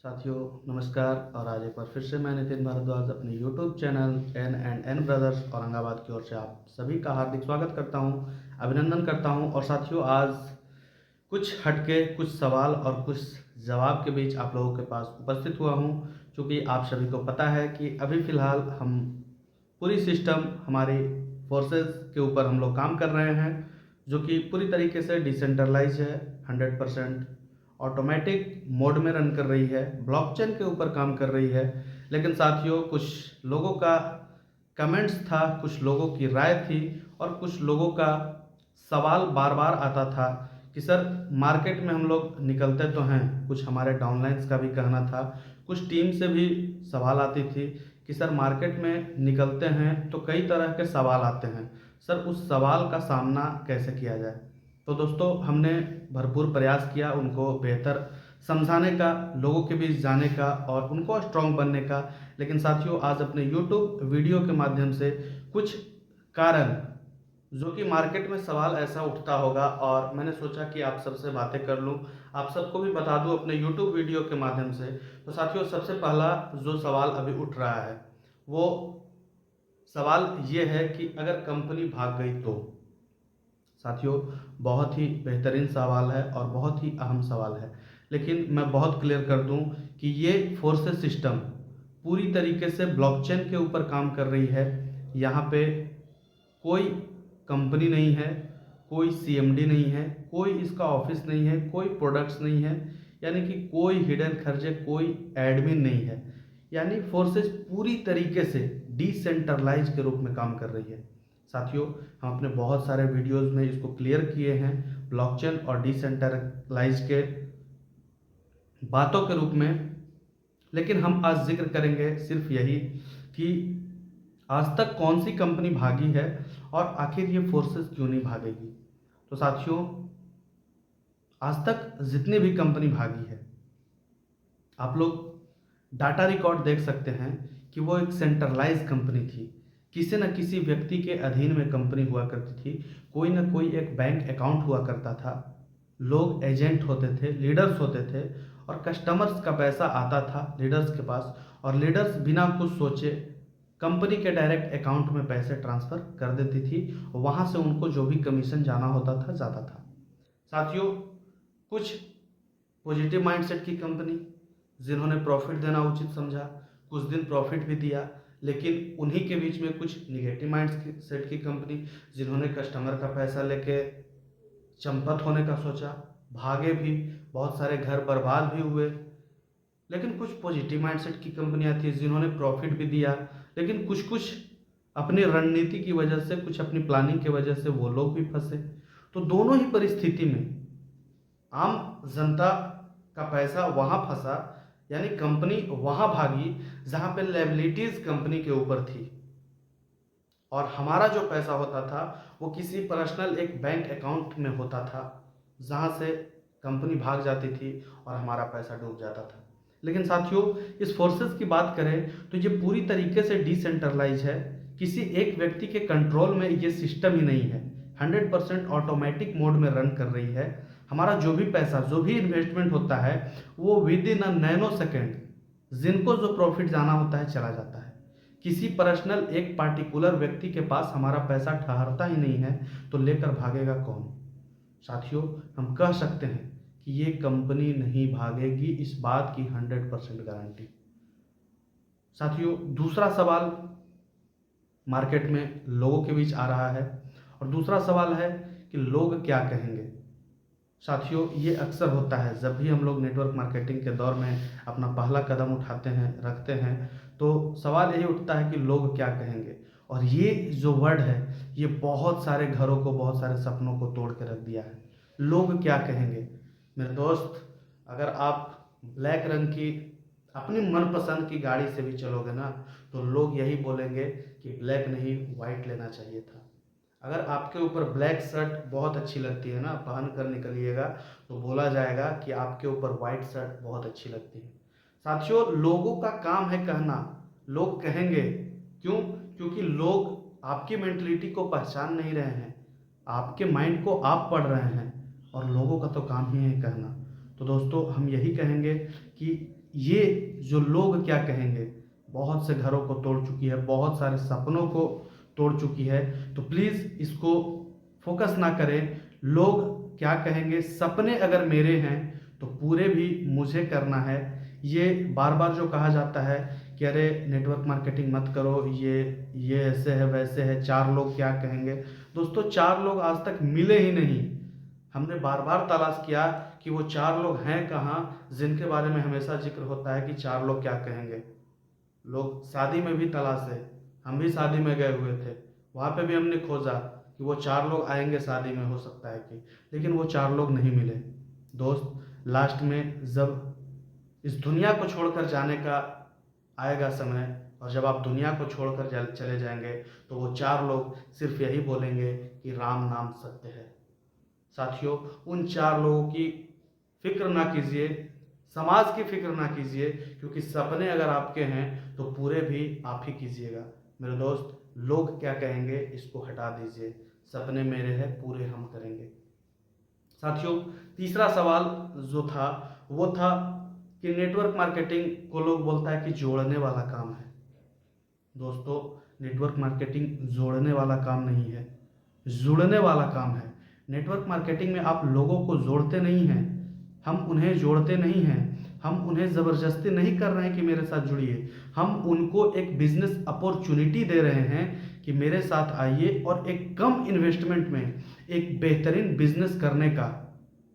साथियों नमस्कार। और आज एक बार फिर से मैं नितिन भारद्वाज अपने YouTube channel N&N brothers Aurangabad की ओर से आप सभी का हार्दिक स्वागत करता हूं, अभिनंदन करता हूं। और साथियों आज कुछ हटके कुछ सवाल और कुछ जवाब के बीच आप लोगों के पास उपस्थित हुआ हूं, क्योंकि आप सभी को पता है कि अभी फ़िलहाल हम पूरी सिस्टम हमारी फोर्सेस के ऊपर हम लोग काम कर रहे हैं, जो कि पूरी तरीके से डिसेंट्रलाइज है, 100% ऑटोमेटिक मोड में रन कर रही है, ब्लॉकचेन के ऊपर काम कर रही है। लेकिन साथियों कुछ लोगों का कमेंट्स था, कुछ लोगों की राय थी और कुछ लोगों का सवाल बार बार आता था कि सर मार्केट में हम लोग निकलते तो हैं, कुछ हमारे डाउनलाइंस का भी कहना था, कुछ टीम से भी सवाल आती थी कि सर मार्केट में निकलते हैं तो कई तरह के सवाल आते हैं, सर उस सवाल का सामना कैसे किया जाए। तो दोस्तों हमने भरपूर प्रयास किया उनको बेहतर समझाने का, लोगों के बीच जाने का और उनको स्ट्रांग बनने का। लेकिन साथियों आज अपने यूट्यूब वीडियो के माध्यम से कुछ कारण जो कि मार्केट में सवाल ऐसा उठता होगा और मैंने सोचा कि आप सबसे बातें कर लूं, आप सबको भी बता दूं अपने यूट्यूब वीडियो के माध्यम से। तो साथियों सबसे पहला जो सवाल अभी उठ रहा है वो सवाल ये है कि अगर कंपनी भाग गई तो। साथियों बहुत ही बेहतरीन सवाल है और बहुत ही अहम सवाल है, लेकिन मैं बहुत क्लियर कर दूं कि ये फोर्सेस सिस्टम पूरी तरीके से ब्लॉकचेन के ऊपर काम कर रही है। यहाँ पे कोई कंपनी नहीं है, कोई सीएमडी नहीं है, कोई इसका ऑफिस नहीं है, कोई प्रोडक्ट्स नहीं है, यानी कि कोई हिडन खर्चे, कोई एडमिन नहीं है। यानी फोर्सेस पूरी तरीके से डिसेंट्रलाइज के रूप में काम कर रही है। साथियों हम अपने बहुत सारे वीडियोस में इसको क्लियर किए हैं ब्लॉकचेन और डिसेंट्रलाइज के बातों के रूप में, लेकिन हम आज जिक्र करेंगे सिर्फ यही कि आज तक कौन सी कंपनी भागी है और आखिर ये फोर्सेस क्यों नहीं भागेगी। तो साथियों आज तक जितनी भी कंपनी भागी है, आप लोग डाटा रिकॉर्ड देख सकते हैं कि वो एक सेंट्रलाइज कंपनी थी, किसी न किसी व्यक्ति के अधीन में कंपनी हुआ करती थी, कोई ना कोई एक बैंक अकाउंट हुआ करता था, लोग एजेंट होते थे, लीडर्स होते थे और कस्टमर्स का पैसा आता था लीडर्स के पास और लीडर्स बिना कुछ सोचे कंपनी के डायरेक्ट अकाउंट में पैसे ट्रांसफ़र कर देती थी, वहाँ से उनको जो भी कमीशन जाना होता था जाता था। साथियों कुछ पॉजिटिव माइंडसेट की कंपनी जिन्होंने प्रॉफिट देना उचित समझा, कुछ दिन प्रॉफिट भी दिया, लेकिन उन्हीं के बीच में कुछ निगेटिव माइंड सेट की कंपनी जिन्होंने कस्टमर का पैसा लेके चंपत होने का सोचा, भागे भी, बहुत सारे घर बर्बाद भी हुए। लेकिन कुछ पॉजिटिव माइंडसेट की कंपनियां थी जिन्होंने प्रॉफिट भी दिया, लेकिन कुछ कुछ अपनी रणनीति की वजह से, कुछ अपनी प्लानिंग की वजह से वो लोग भी फंसे। तो दोनों ही परिस्थिति में आम जनता का पैसा वहां फंसा, यानी कंपनी वहां भागी जहां पे लायबिलिटीज कंपनी के ऊपर थी और हमारा जो पैसा होता था वो किसी पर्सनल एक बैंक अकाउंट में होता था, जहां से कंपनी भाग जाती थी और हमारा पैसा डूब जाता था। लेकिन साथियों इस फोर्सेस की बात करें तो ये पूरी तरीके से डिसेंट्रलाइज है, किसी एक व्यक्ति के कंट्रोल में ये सिस्टम ही नहीं है, 100% ऑटोमेटिक मोड में रन कर रही है। हमारा जो भी पैसा, जो भी इन्वेस्टमेंट होता है वो with in a nano second जिनको जो प्रॉफिट जाना होता है चला जाता है। किसी पर्सनल एक पार्टिकुलर व्यक्ति के पास हमारा पैसा ठहरता ही नहीं है, तो लेकर भागेगा कौन। साथियों हम कह सकते हैं कि ये कंपनी नहीं भागेगी, इस बात की 100% गारंटी। साथियों दूसरा सवाल मार्केट में लोगों के बीच आ रहा है और दूसरा सवाल है कि लोग क्या कहेंगे। साथियों ये अक्सर होता है जब भी हम लोग नेटवर्क मार्केटिंग के दौर में अपना पहला कदम उठाते हैं, रखते हैं, तो सवाल यही उठता है कि लोग क्या कहेंगे। और ये जो वर्ड है ये बहुत सारे घरों को, बहुत सारे सपनों को तोड़ के रख दिया है। लोग क्या कहेंगे मेरे दोस्त, अगर आप ब्लैक रंग की अपनी मनपसंद की गाड़ी से भी चलोगे ना तो लोग यही बोलेंगे कि ब्लैक नहीं वाइट लेना चाहिए था। अगर आपके ऊपर ब्लैक शर्ट बहुत अच्छी लगती है ना, पहन कर निकलिएगा तो बोला जाएगा कि आपके ऊपर वाइट शर्ट बहुत अच्छी लगती है। साथियों लोगों का काम है कहना, लोग कहेंगे क्यों, क्योंकि लोग आपकी मेंटलिटी को पहचान नहीं रहे हैं, आपके माइंड को आप पढ़ रहे हैं और लोगों का तो काम ही है कहना। तो दोस्तों हम यही कहेंगे कि ये जो लोग क्या कहेंगे बहुत से घरों को तोड़ चुकी है, बहुत सारे सपनों को तोड़ चुकी है। तो प्लीज़ इसको फोकस ना करें, लोग क्या कहेंगे, सपने अगर मेरे हैं तो पूरे भी मुझे करना है। ये बार बार जो कहा जाता है कि अरे नेटवर्क मार्केटिंग मत करो, ये ऐसे है वैसे है, 4 लोग क्या कहेंगे। दोस्तों 4 लोग आज तक मिले ही नहीं। हमने बार बार तलाश किया कि वो 4 लोग हैं कहाँ जिनके बारे में हमेशा जिक्र होता है कि 4 लोग क्या कहेंगे। लोग शादी में भी तलाश है, हम भी शादी में गए हुए थे, वहाँ पे भी हमने खोजा कि वो 4 लोग आएंगे शादी में, हो सकता है कि, लेकिन वो 4 लोग नहीं मिले। दोस्त लास्ट में जब इस दुनिया को छोड़कर जाने का आएगा समय, और जब आप दुनिया को छोड़कर चले जाएंगे तो वो 4 लोग सिर्फ यही बोलेंगे कि राम नाम सत्य है। साथियों उन 4 लोगों की फिक्र ना कीजिए, समाज की फिक्र ना कीजिए, क्योंकि सपने अगर आपके हैं तो पूरे भी आप ही कीजिएगा। मेरे दोस्त लोग क्या कहेंगे इसको हटा दीजिए, सपने मेरे हैं पूरे हम करेंगे। साथियों तीसरा सवाल जो था वो था कि नेटवर्क मार्केटिंग को लोग बोलता है कि जोड़ने वाला काम है। दोस्तों नेटवर्क मार्केटिंग जोड़ने वाला काम नहीं है, जुड़ने वाला काम है। नेटवर्क मार्केटिंग में आप लोगों को जोड़ते नहीं हैं, हम उन्हें जोड़ते नहीं हैं, हम उन्हें ज़बरदस्ती नहीं कर रहे हैं कि मेरे साथ जुड़िए। हम उनको एक बिजनेस अपॉर्चुनिटी दे रहे हैं कि मेरे साथ आइए और एक कम इन्वेस्टमेंट में एक बेहतरीन बिजनेस करने का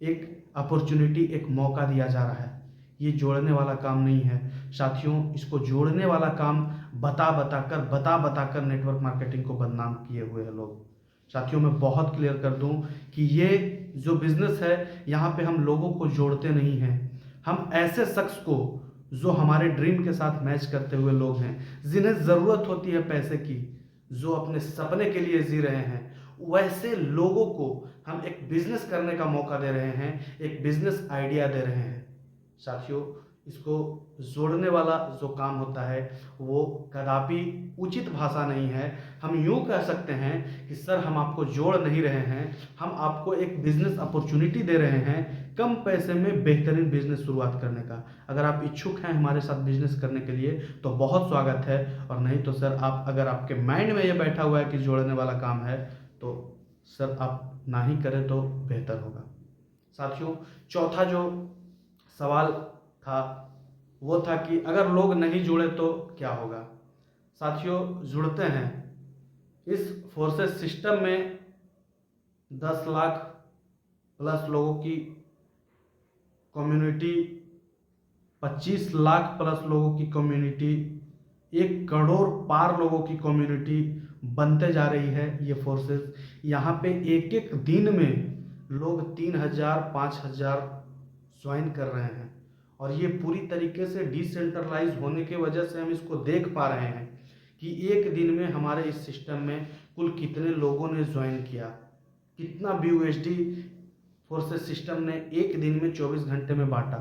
एक अपॉर्चुनिटी, एक मौका दिया जा रहा है। ये जोड़ने वाला काम नहीं है साथियों, इसको जोड़ने वाला काम बता बता कर नेटवर्क मार्केटिंग को बदनाम किए हुए हैं लोग। साथियों मैं बहुत क्लियर कर दूं कि ये जो बिज़नेस है यहाँ पे हम लोगों को जोड़ते नहीं हैं, हम ऐसे शख्स को जो हमारे ड्रीम के साथ मैच करते हुए लोग हैं, जिन्हें ज़रूरत होती है पैसे की, जो अपने सपने के लिए जी रहे हैं, वैसे लोगों को हम एक बिजनेस करने का मौका दे रहे हैं, एक बिजनेस आइडिया दे रहे हैं। साथियों इसको जोड़ने वाला जो काम होता है वो कदापि उचित भाषा नहीं है। हम यूँ कह सकते हैं कि सर हम आपको जोड़ नहीं रहे हैं, हम आपको एक बिजनेस अपॉर्चुनिटी दे रहे हैं कम पैसे में बेहतरीन बिजनेस शुरुआत करने का। अगर आप इच्छुक हैं हमारे साथ बिजनेस करने के लिए तो बहुत स्वागत है, और नहीं तो सर आप अगर आपके माइंड में ये बैठा हुआ है कि जोड़ने वाला काम है तो सर आप ना ही करें तो बेहतर होगा। साथियों चौथा जो सवाल था वो था कि अगर लोग नहीं जुड़े तो क्या होगा। साथियों जुड़ते हैं, इस फोर्सेस सिस्टम में 10 लाख प्लस लोगों की कम्युनिटी, 25 लाख प्लस लोगों की कम्युनिटी, 1 करोड़ पार लोगों की कम्युनिटी बनते जा रही है। ये फोर्सेस यहाँ पे एक एक दिन में लोग 3000 5000 ज्वाइन कर रहे हैं, और ये पूरी तरीके से डिसेंट्रलाइज होने की वजह से हम इसको देख पा रहे हैं कि एक दिन में हमारे इस सिस्टम में कुल कितने लोगों ने ज्वाइन किया, कितना BUSD फोर्सेस सिस्टम ने एक दिन में 24 घंटे में बांटा।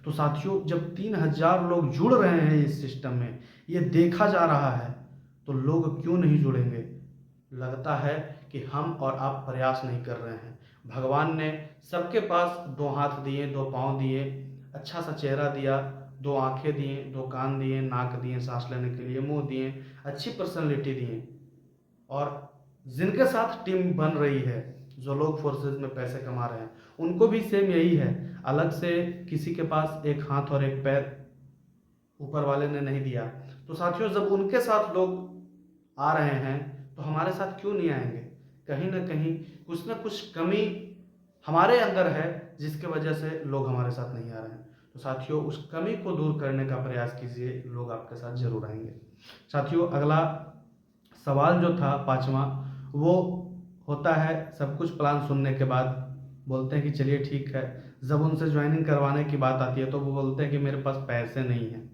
तो साथियों जब 3000 लोग जुड़ रहे हैं इस सिस्टम में, ये देखा जा रहा है, तो लोग क्यों नहीं जुड़ेंगे। लगता है कि हम और आप प्रयास नहीं कर रहे हैं। भगवान ने सबके पास 2 हाथ दिए, 2 पाँव दिए, अच्छा सा चेहरा दिया, 2 आंखें दिए, 2 कान दिए, नाक दिए सांस लेने के लिए, मुंह दिए, अच्छी पर्सनैलिटी दिए, और जिनके साथ टीम बन रही है, जो लोग फोर्सेस में पैसे कमा रहे हैं, उनको भी सेम यही है। अलग से किसी के पास 1 हाथ और 1 पैर ऊपर वाले ने नहीं दिया। तो साथियों जब उनके साथ लोग आ रहे हैं तो हमारे साथ क्यों नहीं आएंगे। कहीं ना कहीं कुछ ना कुछ कमी हमारे अंदर है जिसके वजह से लोग हमारे साथ नहीं आ रहे हैं। तो साथियों उस कमी को दूर करने का प्रयास कीजिए, लोग आपके साथ जरूर आएंगे। साथियों अगला सवाल जो था 5वां, वो होता है सब कुछ प्लान सुनने के बाद बोलते हैं कि चलिए ठीक है। जब उनसे ज्वाइनिंग करवाने की बात आती है तो वो बोलते हैं कि मेरे पास पैसे नहीं हैं।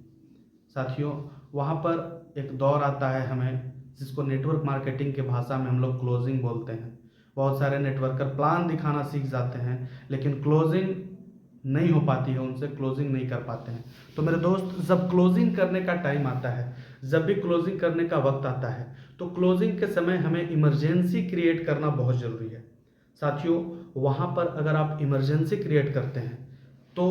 साथियों वहाँ पर एक दौर आता है हमें, जिसको नेटवर्क मार्केटिंग के भाषा में हम लोग क्लोजिंग बोलते हैं। बहुत सारे नेटवर्कर प्लान दिखाना सीख जाते हैं लेकिन क्लोजिंग नहीं हो पाती है, उनसे क्लोजिंग नहीं कर पाते हैं। तो मेरे दोस्त जब क्लोजिंग करने का टाइम आता है, जब भी क्लोजिंग करने का वक्त आता है, तो क्लोजिंग के समय हमें इमरजेंसी क्रिएट करना बहुत ज़रूरी है। साथियों वहाँ पर अगर आप इमरजेंसी क्रिएट करते हैं तो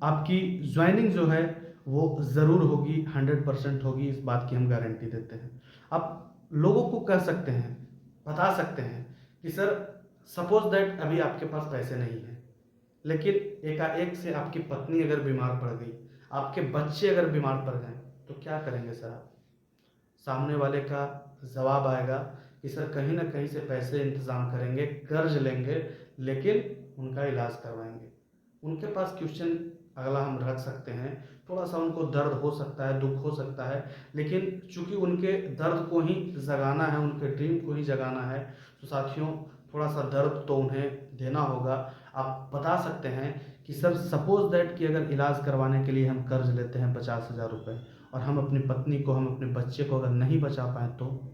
आपकी ज्वाइनिंग जो है वो ज़रूर होगी, 100% होगी, इस बात की हम गारंटी देते हैं। आप लोगों को कह सकते हैं, बता सकते हैं कि सर सपोज दैट अभी आपके पास पैसे नहीं हैं, लेकिन एकाएक से आपकी पत्नी अगर बीमार पड़ गई, आपके बच्चे अगर बीमार पड़ गए, तो क्या करेंगे सर आप? सामने वाले का जवाब आएगा कि सर कहीं ना कहीं से पैसे इंतज़ाम करेंगे, कर्ज लेंगे, लेकिन उनका इलाज करवाएंगे। उनके पास क्वेश्चन अगला हम रख सकते हैं, थोड़ा सा उनको दर्द हो सकता है, दुख हो सकता है, लेकिन चूंकि उनके दर्द को ही जगाना है, उनके ड्रीम को ही जगाना है, तो साथियों थोड़ा सा दर्द तो उन्हें देना होगा। आप बता सकते हैं कि सर सपोज दैट कि अगर इलाज करवाने के लिए हम कर्ज लेते हैं 50,000 रुपये, और हम अपनी पत्नी को, हम अपने बच्चे को अगर नहीं बचा पाए, तो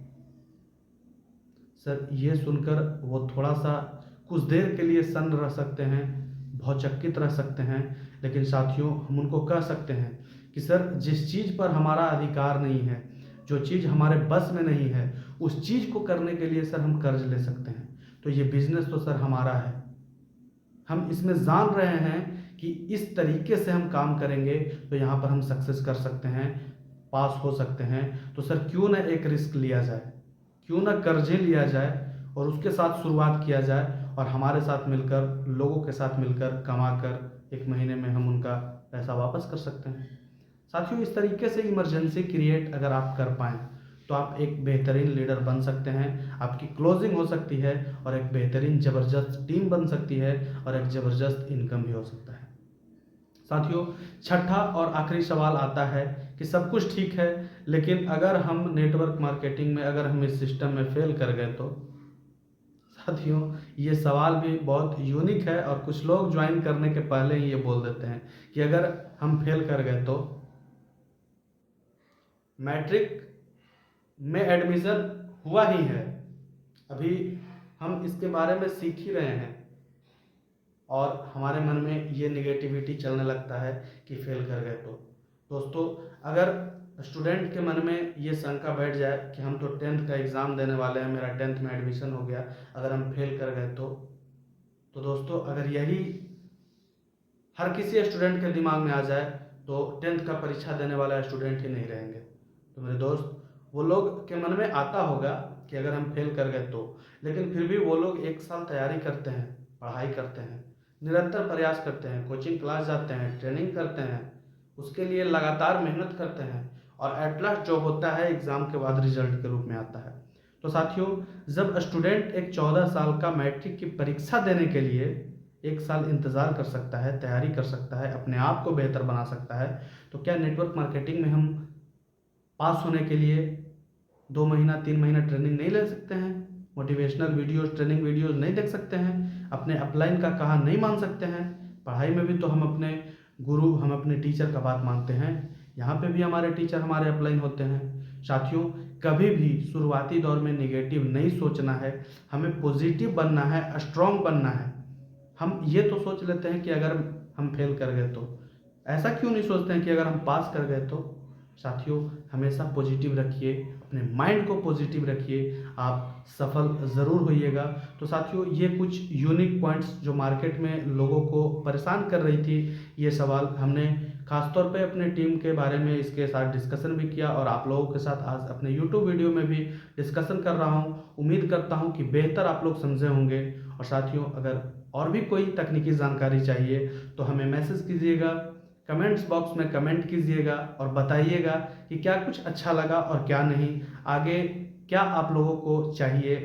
सर ये सुनकर वो थोड़ा सा कुछ देर के लिए सन्न रह सकते हैं, भौचक्कित रह सकते हैं, लेकिन साथियों हम उनको कह सकते हैं कि सर जिस चीज़ पर हमारा अधिकार नहीं है, जो चीज़ हमारे बस में नहीं है, उस चीज़ को करने के लिए सर हम कर्ज ले सकते हैं। तो ये बिजनेस तो सर हमारा है, हम इसमें जान रहे हैं कि इस तरीके से हम काम करेंगे तो यहाँ पर हम सक्सेस कर सकते हैं, पास हो सकते हैं। तो सर क्यों ना एक रिस्क लिया जाए, क्यों ना कर्जे लिया जाए और उसके साथ शुरुआत किया जाए, और हमारे साथ मिलकर, लोगों के साथ मिलकर कमा कर 1 महीने में हम उनका पैसा वापस कर सकते हैं। साथियों इस तरीके से इमरजेंसी क्रिएट अगर आप कर पाएँ, तो आप एक बेहतरीन लीडर बन सकते हैं, आपकी क्लोजिंग हो सकती है, और एक बेहतरीन ज़बरदस्त टीम बन सकती है, और एक ज़बरदस्त इनकम भी हो सकता है। साथियों छठा और आखिरी सवाल आता है कि सब कुछ ठीक है, लेकिन अगर हम नेटवर्क मार्केटिंग में, अगर हम इस सिस्टम में फेल कर गए तो? साथियों ये सवाल भी बहुत यूनिक है, और कुछ लोग ज्वाइन करने के पहले ही ये बोल देते हैं कि अगर हम फेल कर गए तो? मैट्रिक में एडमिशन हुआ ही है, अभी हम इसके बारे में सीख ही रहे हैं, और हमारे मन में ये निगेटिविटी चलने लगता है कि फेल कर गए तो। दोस्तों अगर स्टूडेंट के मन में ये शंका बैठ जाए कि हम तो 10th का एग्ज़ाम देने वाले हैं, मेरा 10th में एडमिशन हो गया, अगर हम फेल कर गए तो दोस्तों अगर यही हर किसी स्टूडेंट के दिमाग में आ जाए, तो 10th का परीक्षा देने वाला स्टूडेंट ही नहीं रहेंगे। तो मेरे दोस्त, वो लोग के मन में आता होगा कि अगर हम फेल कर गए तो, लेकिन फिर भी वो लोग 1 साल तैयारी करते हैं, पढ़ाई करते हैं, निरंतर प्रयास करते हैं, कोचिंग क्लास जाते हैं, ट्रेनिंग करते हैं, उसके लिए लगातार मेहनत करते हैं, और एट लास्ट जो होता है एग्ज़ाम के बाद रिजल्ट के रूप में आता है। तो साथियों जब स्टूडेंट एक 14 साल का मैट्रिक की परीक्षा देने के लिए 1 साल इंतज़ार कर सकता है, तैयारी कर सकता है, अपने आप को बेहतर बना सकता है, तो क्या नेटवर्क मार्केटिंग में हम पास होने के लिए 2 महीना 3 महीना ट्रेनिंग नहीं ले सकते हैं? मोटिवेशनल वीडियोस, ट्रेनिंग वीडियोस नहीं देख सकते हैं? अपने अपलाइन का कहा नहीं मान सकते हैं? पढ़ाई में भी तो हम अपने गुरु, हम अपने टीचर का बात मानते हैं, यहाँ पे भी हमारे टीचर हमारे अपलाइन होते हैं। साथियों कभी भी शुरुआती दौर में नेगेटिव नहीं सोचना है, हमें पॉजिटिव बनना है, स्ट्रॉन्ग बनना है। हम ये तो सोच लेते हैं कि अगर हम फेल कर गए तो, ऐसा क्यों नहीं सोचते हैं कि अगर हम पास कर गए तो? साथियों हमेशा पॉजिटिव रखिए, अपने माइंड को पॉजिटिव रखिए, आप सफल ज़रूर होइएगा। तो साथियों ये कुछ यूनिक पॉइंट्स जो मार्केट में लोगों को परेशान कर रही थी, ये सवाल हमने खासतौर पे अपने टीम के बारे में इसके साथ डिस्कशन भी किया, और आप लोगों के साथ आज अपने यूट्यूब वीडियो में भी डिस्कशन कर रहा हूँ। उम्मीद करता हूँ कि बेहतर आप लोग समझे होंगे। और साथियों अगर और भी कोई तकनीकी जानकारी चाहिए तो हमें मैसेज कीजिएगा, कमेंट्स बॉक्स में कमेंट कीजिएगा, और बताइएगा कि क्या कुछ अच्छा लगा और क्या नहीं, आगे क्या आप लोगों को चाहिए।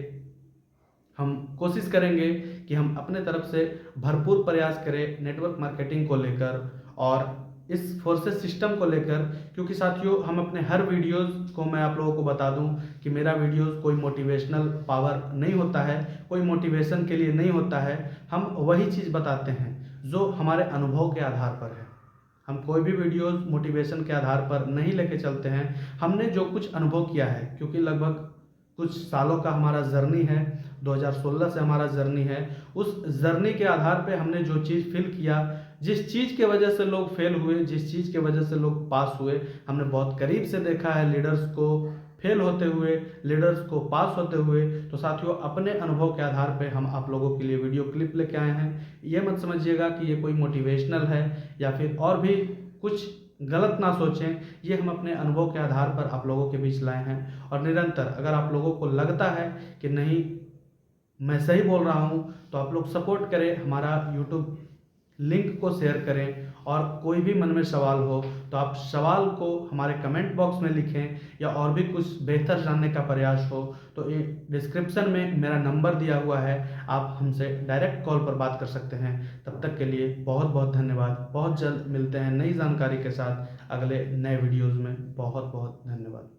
हम कोशिश करेंगे कि हम अपने तरफ से भरपूर प्रयास करें नेटवर्क मार्केटिंग को लेकर और इस फोर्सेस सिस्टम को लेकर, क्योंकि साथियों हम अपने हर वीडियोस को, मैं आप लोगों को बता दूं कि मेरा वीडियोस कोई मोटिवेशनल पावर नहीं होता है, कोई मोटिवेशन के लिए नहीं होता है। हम वही चीज़ बताते हैं जो हमारे अनुभव के आधार पर है। हम कोई भी वीडियोस मोटिवेशन के आधार पर नहीं लेके चलते हैं। हमने जो कुछ अनुभव किया है, क्योंकि लगभग कुछ सालों का हमारा जर्नी है, 2016 से हमारा जर्नी है, उस जर्नी के आधार पे हमने जो चीज़ फील किया, जिस चीज़ के वजह से लोग फेल हुए, जिस चीज़ के वजह से लोग पास हुए, हमने बहुत करीब से देखा है लीडर्स को, फेल होते हुए, लीडर्स को पास होते हुए। तो साथियों, अपने अनुभव के आधार पे हम आप लोगों के लिए वीडियो क्लिप लेके आए हैं। ये मत समझिएगा कि ये कोई मोटिवेशनल है या फिर और भी कुछ गलत ना सोचें। ये हम अपने अनुभव के आधार पर आप लोगों के बीच लाए हैं। और निरंतर अगर आप लोगों को लगता है कि नहीं मैं सही बोल रहा हूँ, तो आप लोग सपोर्ट करें, हमारा यूट्यूब लिंक को शेयर करें। और कोई भी मन में सवाल हो तो आप सवाल को हमारे कमेंट बॉक्स में लिखें, या और भी कुछ बेहतर जानने का प्रयास हो तो ये डिस्क्रिप्शन में मेरा नंबर दिया हुआ है, आप हमसे डायरेक्ट कॉल पर बात कर सकते हैं। तब तक के लिए बहुत बहुत धन्यवाद। बहुत जल्द मिलते हैं नई जानकारी के साथ अगले नए वीडियोज़ में। बहुत बहुत धन्यवाद।